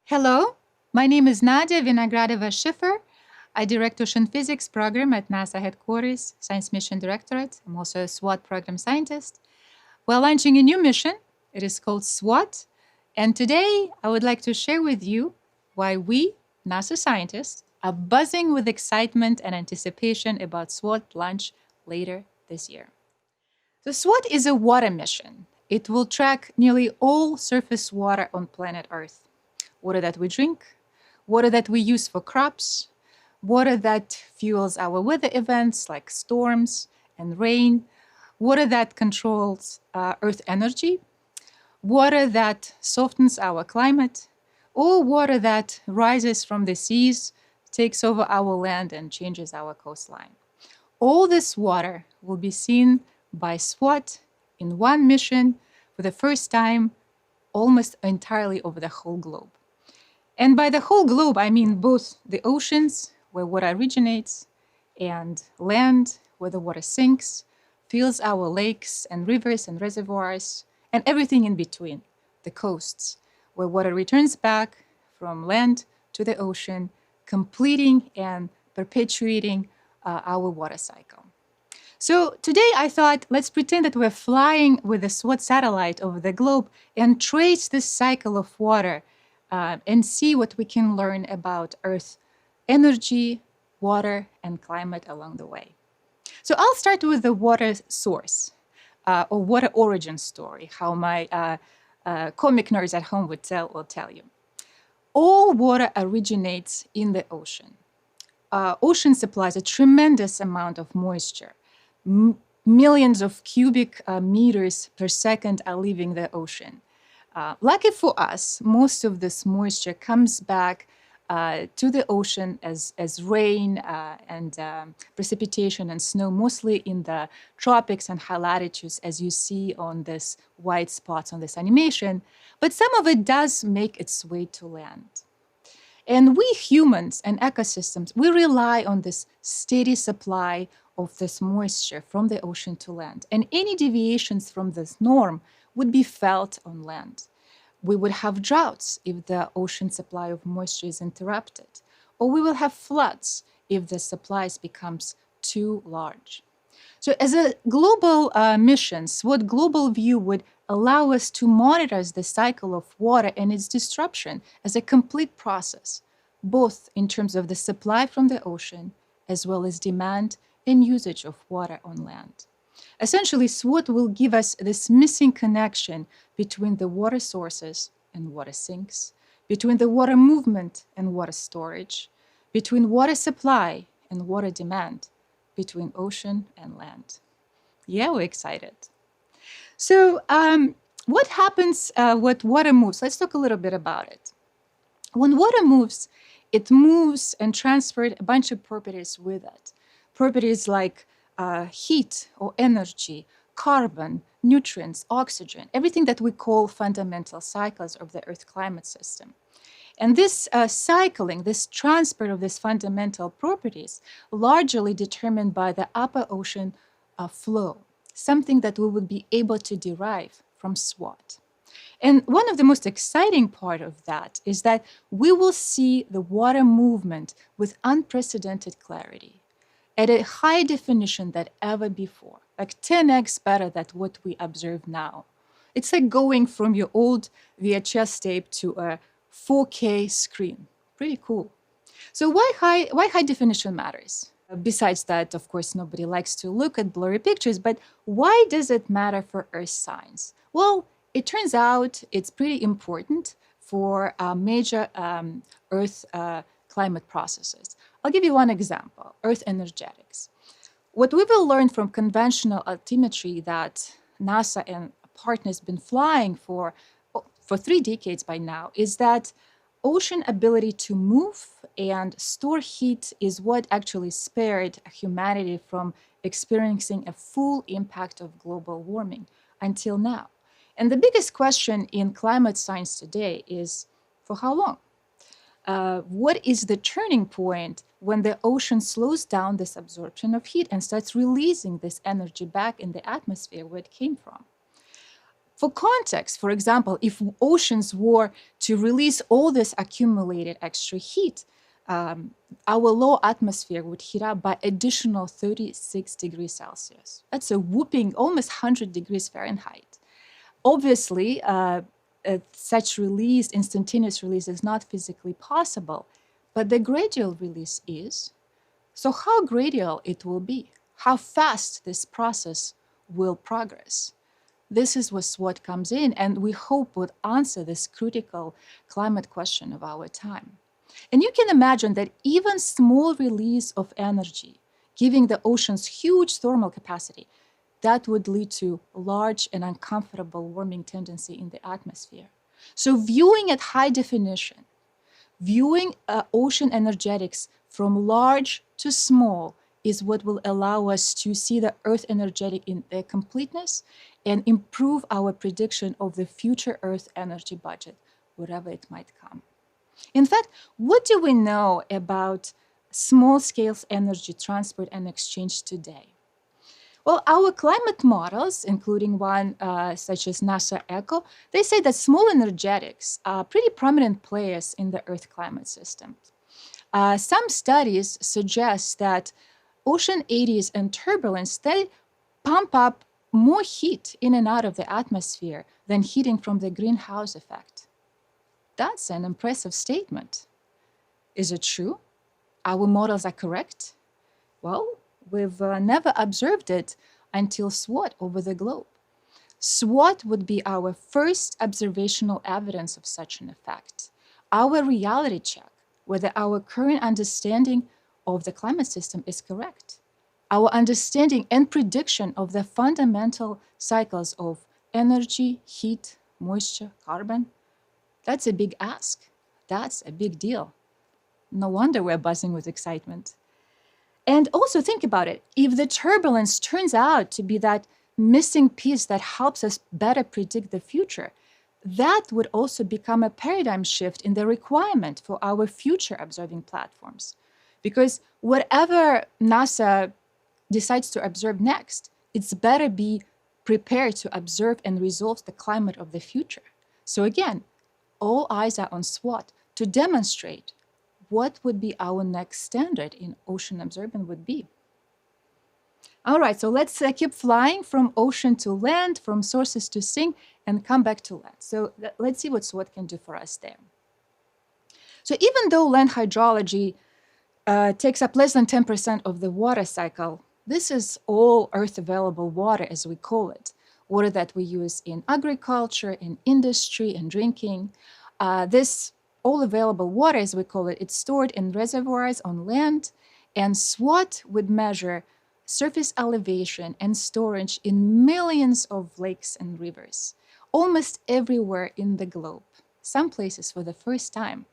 Hello, my name is Nadya Vinogradova Shiffer. I direct Ocean Physics program at NASA headquarters, Science Mission Directorate. I'm also a SWOT program scientist. We're launching a new mission. It is called SWOT. And today I would like to share with you why we, NASA scientists, are buzzing with excitement and anticipation about SWOT launch later this year. So SWOT is a water mission. It will track nearly all surface water on planet Earth. Water that we drink, water that we use for crops, water that fuels our weather events like storms and rain, water that controls Earth energy, water that softens our climate, or water that rises from the seas, takes over our land, and changes our coastline. All this water will be seen by SWOT in one mission for the first time almost entirely over the whole globe. And by the whole globe, I mean both the oceans, where water originates, and land, where the water sinks, fills our lakes and rivers and reservoirs, and everything in between, the coasts, where water returns back from land to the ocean, completing and perpetuating our water cycle. So today I thought, let's pretend that we're flying with a SWOT satellite over the globe and trace this cycle of water and see what we can learn about Earth energy, water, and climate along the way. So I'll start with the water source or water origin story, how my comic nerds at home will tell you. All water originates in the ocean. Ocean supplies a tremendous amount of moisture. Millions of cubic meters per second are leaving the ocean. Lucky for us, most of this moisture comes back to the ocean as rain and precipitation and snow, mostly in the tropics and high latitudes, as you see on this white spots on this animation. But some of it does make its way to land. And we humans and ecosystems, we rely on this steady supply of this moisture from the ocean to land. And any deviations from this norm would be felt on land. We would have droughts if the ocean supply of moisture is interrupted, or we will have floods if the supplies becomes too large. So as a global mission, SWOT global view would allow us to monitor the cycle of water and its disruption as a complete process, both in terms of the supply from the ocean as well as demand and usage of water on land. Essentially, SWOT will give us this missing connection between the water sources and water sinks, between the water movement and water storage, between water supply and water demand, between ocean and land. Yeah, we're excited. So what happens when water moves? Let's talk a little bit about it. When water moves, it moves and transfers a bunch of properties with it. Properties like heat or energy, carbon, nutrients, oxygen, everything that we call fundamental cycles of the Earth climate system. And this cycling, this transfer of these fundamental properties, largely determined by the upper ocean flow, something that we would be able to derive from SWOT. And one of the most exciting part of that is that we will see the water movement with unprecedented clarity, at a higher definition than ever before, like 10x better than what we observe now. It's like going from your old VHS tape to a 4K screen. Pretty cool. So why high definition matters? Besides that, of course, nobody likes to look at blurry pictures, but why does it matter for Earth science? Well, it turns out it's pretty important for major Earth climate processes. I'll give you one example, Earth energetics. What we will learn from conventional altimetry that NASA and partners been flying for 3 decades by now is that ocean ability to move and store heat is what actually spared humanity from experiencing a full impact of global warming until now. And the biggest question in climate science today is, for how long? What is the turning point when the ocean slows down this absorption of heat and starts releasing this energy back in the atmosphere where it came from? For context, for example, if oceans were to release all this accumulated extra heat, our low atmosphere would heat up by additional 36 degrees Celsius. That's a whooping almost 100 degrees Fahrenheit. Obviously, such release, instantaneous release, is not physically possible, but the gradual release is. So how gradual it will be, how fast this process will progress. This is where SWOT comes in, and we hope would answer this critical climate question of our time. And you can imagine that even small release of energy, giving the oceans huge thermal capacity, that would lead to large and uncomfortable warming tendency in the atmosphere. So viewing at high definition, viewing ocean energetics from large to small is what will allow us to see the Earth energetic in their completeness and improve our prediction of the future Earth energy budget, whatever it might come. In fact, what do we know about small-scale energy transport and exchange today? Well, our climate models, including one such as NASA ECHO, they say that small energetics are pretty prominent players in the Earth climate system. Some studies suggest that ocean eddies and turbulence, they pump up more heat in and out of the atmosphere than heating from the greenhouse effect. That's an impressive statement. Is it true? Our models are correct? Well, we've never observed it until SWOT over the globe. SWOT would be our first observational evidence of such an effect, our reality check whether our current understanding of the climate system is correct, our understanding and prediction of the fundamental cycles of energy, heat, moisture, carbon. That's a big ask. That's a big deal. No wonder we're buzzing with excitement. And also think about it. If the turbulence turns out to be that missing piece that helps us better predict the future, that would also become a paradigm shift in the requirement for our future observing platforms. Because whatever NASA decides to observe next, it's better be prepared to observe and resolve the climate of the future. So again, all eyes are on SWOT to demonstrate what would be our next standard in ocean observing would be. All right, so let's keep flying from ocean to land, from sources to sink, and come back to land. So let's see what SWOT can do for us there. So even though land hydrology takes up less than 10% of the water cycle, this is all Earth available water, as we call it, water that we use in agriculture, in industry, and drinking. This all available water, as we call it, it's stored in reservoirs on land, and SWOT would measure surface elevation and storage in millions of lakes and rivers, almost everywhere in the globe, some places for the first time.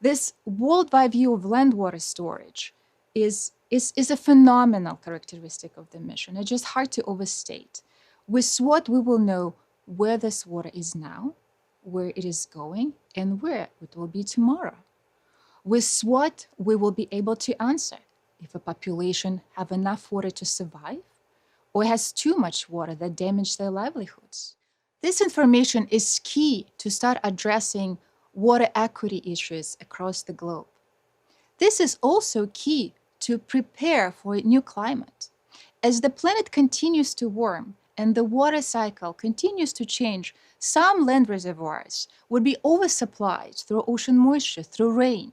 This worldwide view of land water storage is a phenomenal characteristic of the mission. It's just hard to overstate. With SWOT, we will know where this water is now, where it is going, and where it will be tomorrow. With SWOT, we will be able to answer if a population have enough water to survive or has too much water that damage their livelihoods. This information is key to start addressing water equity issues across the globe. This is also key to prepare for a new climate. As the planet continues to warm and the water cycle continues to change, some land reservoirs would be oversupplied through ocean moisture, through rain,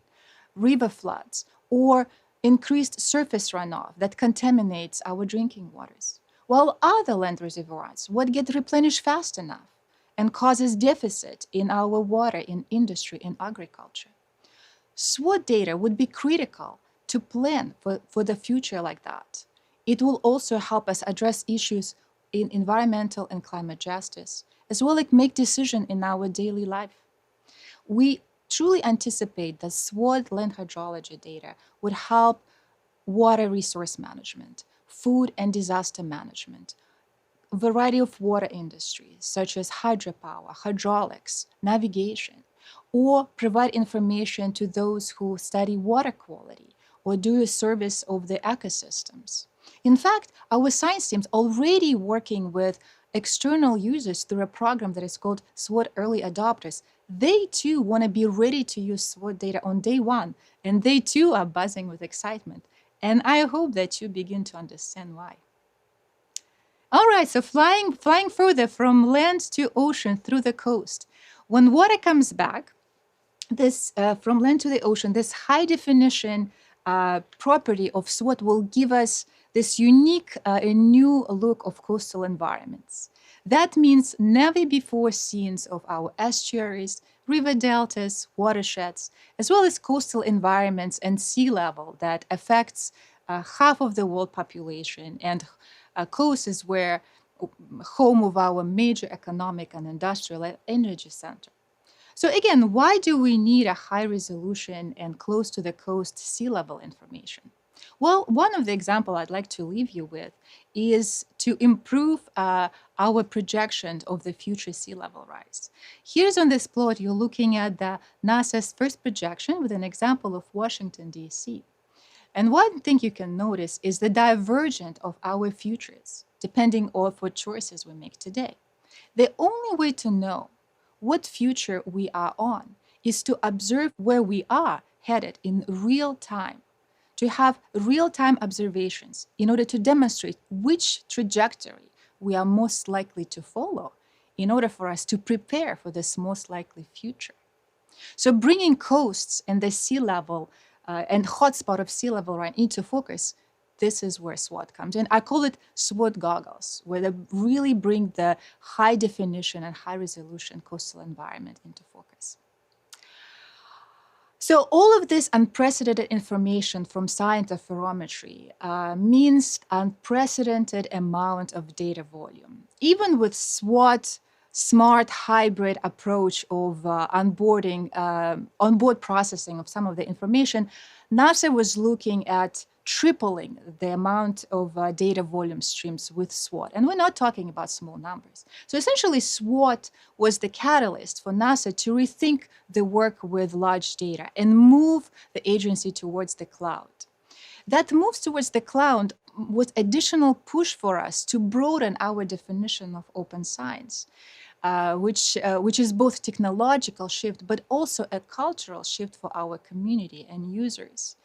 river floods, or increased surface runoff that contaminates our drinking waters, while other land reservoirs would get replenished fast enough and causes deficit in our water in industry and agriculture. SWOT data would be critical to plan for the future like that. It will also help us address issues in environmental and climate justice, as well as make decisions in our daily life. We truly anticipate that SWOT land hydrology data would help water resource management, food and disaster management, a variety of water industries such as hydropower, hydraulics, navigation, or provide information to those who study water quality or do a service of the ecosystems. In fact, our science teams already working with external users through a program that is called SWOT Early Adopters. They too want to be ready to use SWOT data on day one, and they too are buzzing with excitement. And I hope that you begin to understand why. All right, so flying further from land to ocean through the coast. When water comes back, this from land to the ocean, this high definition property of SWOT will give us this unique and new look of coastal environments. That means never before scenes of our estuaries, river deltas, watersheds, as well as coastal environments and sea level that affects half of the world population, and coast is where home of our major economic and industrial energy center. So again, why do we need a high resolution and close to the coast sea level information? Well, one of the examples I'd like to leave you with is to improve our projection of the future sea level rise. Here's on this plot, you're looking at the NASA's first projection with an example of Washington, D.C. And one thing you can notice is the divergence of our futures, depending on what choices we make today. The only way to know what future we are on is to observe where we are headed in real time, to have real-time observations in order to demonstrate which trajectory we are most likely to follow in order for us to prepare for this most likely future. So bringing coasts and the sea level and hotspot of sea level right into focus, this is where SWOT comes in. I call it SWOT goggles, where they really bring the high definition and high resolution coastal environment into focus. So all of this unprecedented information from science interferometry means unprecedented amount of data volume. Even with SWOT smart hybrid approach of onboard processing of some of the information, NASA was looking at tripling the amount of data volume streams with SWOT. And we're not talking about small numbers. So essentially, SWOT was the catalyst for NASA to rethink the work with large data and move the agency towards the cloud. That moves towards the cloud was additional push for us to broaden our definition of open science. Which is both technological shift, but also a cultural shift for our community and users.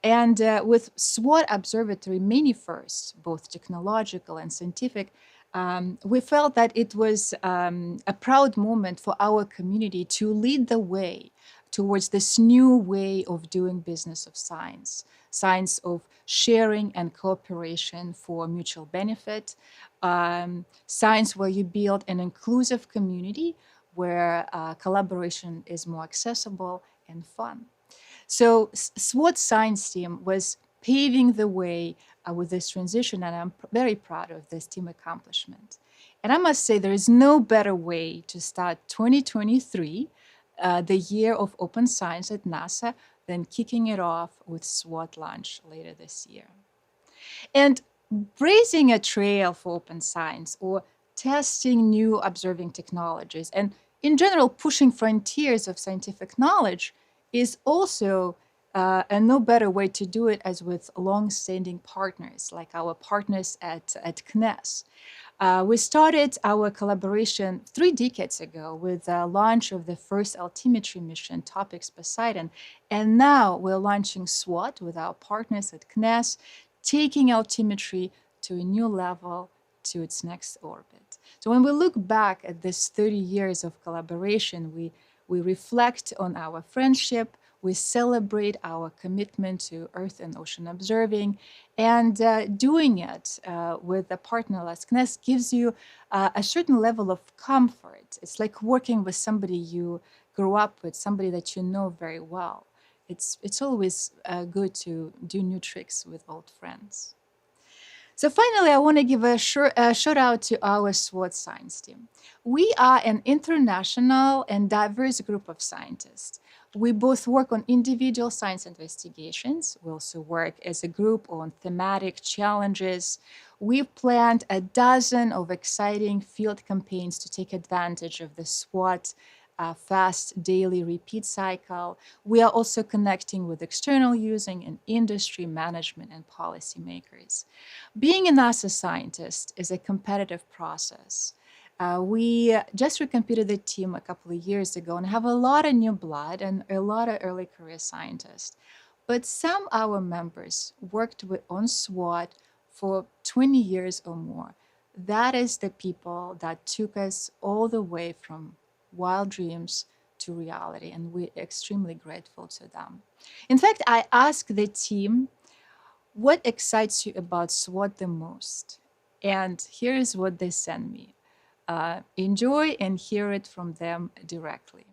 And with SWOT Observatory many firsts, both technological and scientific, we felt that it was a proud moment for our community to lead the way towards this new way of doing business of science, science of sharing and cooperation for mutual benefit, science where you build an inclusive community where collaboration is more accessible and fun. So SWOT science team was paving the way with this transition, and I'm very proud of this team accomplishment. And I must say, there is no better way to start 2023, the year of open science at NASA, than kicking it off with SWOT launch later this year. And blazing a trail for open science, or testing new observing technologies, and in general pushing frontiers of scientific knowledge, is also and no better way to do it as with long-standing partners, like our partners at CNES. We started our collaboration 3 decades ago with the launch of the first altimetry mission, Topics Poseidon, and now we're launching SWOT with our partners at CNES, taking altimetry to a new level, to its next orbit. So when we look back at this 30 years of collaboration, we reflect on our friendship, we celebrate our commitment to Earth and ocean observing, and doing it with a partner like CNES gives you a certain level of comfort. It's like working with somebody you grew up with, somebody that you know very well. It's always good to do new tricks with old friends. So finally, I want to give a shout out to our SWOT science team. We are an international and diverse group of scientists. We both work on individual science investigations. We also work as a group on thematic challenges. We've planned a dozen of exciting field campaigns to take advantage of the SWOT a fast daily repeat cycle. We are also connecting with external using and industry management and policymakers. Being a NASA scientist is a competitive process. We just recompeted the team a couple of years ago and have a lot of new blood and a lot of early career scientists. But some of our members worked on SWOT for 20 years or more. That is the people that took us all the way from wild dreams to reality, and we're extremely grateful to them. In fact, I asked the team, what excites you about SWOT the most? And here's what they sent me. Enjoy and hear it from them directly.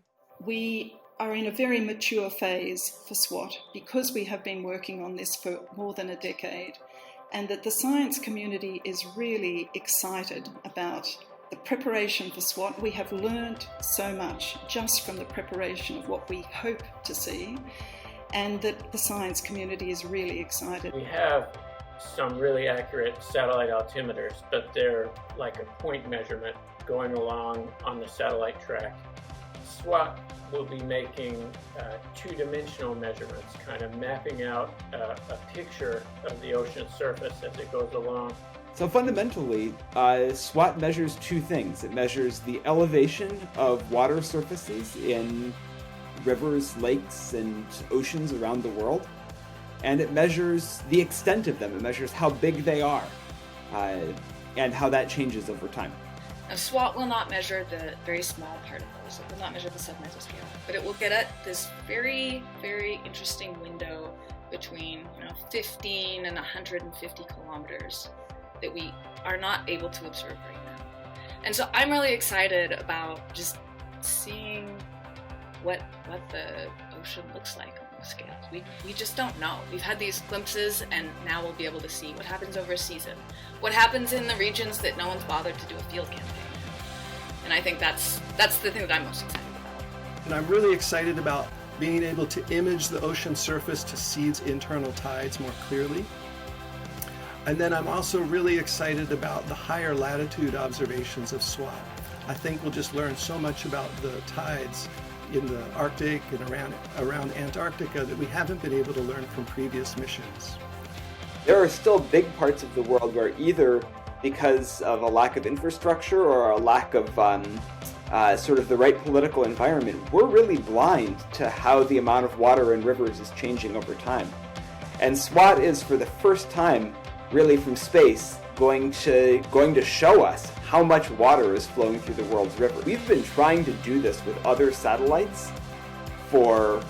We are in a very mature phase for SWOT because we have been working on this for more than a decade, and that the science community is really excited about the preparation for SWOT. We have learned so much just from the preparation of what we hope to see, and that the science community is really excited. We have some really accurate satellite altimeters, but they're like a point measurement going along on the satellite track. SWOT will be making two-dimensional measurements, kind of mapping out a picture of the ocean surface as it goes along. So fundamentally, SWOT measures two things. It measures the elevation of water surfaces in rivers, lakes, and oceans around the world. And it measures the extent of them. It measures how big they are and how that changes over time. Now, SWOT will not measure the very small particles. It will not measure the sub-mesoscale, but it will get at this very, very interesting window between 15 and 150 kilometers that we are not able to observe right now. And so I'm really excited about just seeing what the ocean looks like on those scales. We just don't know. We've had these glimpses, and now we'll be able to see what happens over a season, what happens in the regions that no one's bothered to do a field campaign. And I think that's the thing that I'm most excited about. And I'm really excited about being able to image the ocean surface to see its internal tides more clearly. And then I'm also really excited about the higher latitude observations of SWOT. I think we'll just learn so much about the tides in the Arctic and around Antarctica that we haven't been able to learn from previous missions. There are still big parts of the world where either because of a lack of infrastructure or a lack of sort of the right political environment, we're really blind to how the amount of water in rivers is changing over time. And SWOT is, for the first time, really from space, going to show us how much water is flowing through the world's river. We've been trying to do this with other satellites for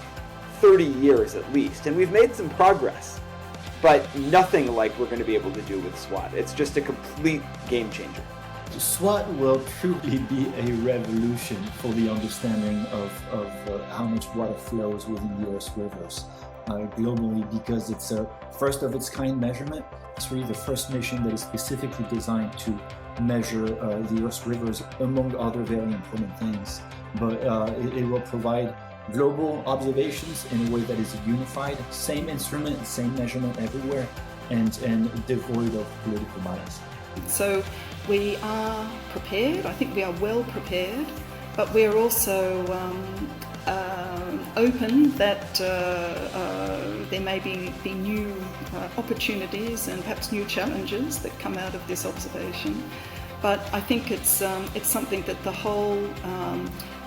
30 years at least, and we've made some progress, but nothing like we're going to be able to do with SWOT. It's just a complete game changer. SWOT will truly be a revolution for the understanding of how much water flows within the Earth's rivers globally, because it's a first of its kind measurement. It's really the first mission that is specifically designed to measure the Earth's rivers, among other very important things. But it will provide global observations in a way that is unified, same instrument, same measurement everywhere, and devoid of political bias. So we are prepared. I think we are well prepared, but we are also open that there may be new opportunities and perhaps new challenges that come out of this observation. But I think it's something that the whole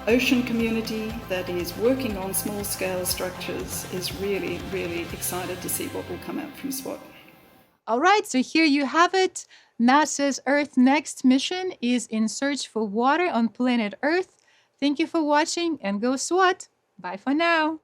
ocean community that is working on small-scale structures is really, really excited to see what will come out from SWOT. All right, so here you have it. NASA's Earth Next mission is in search for water on planet Earth. Thank you for watching, and go SWOT. Bye for now.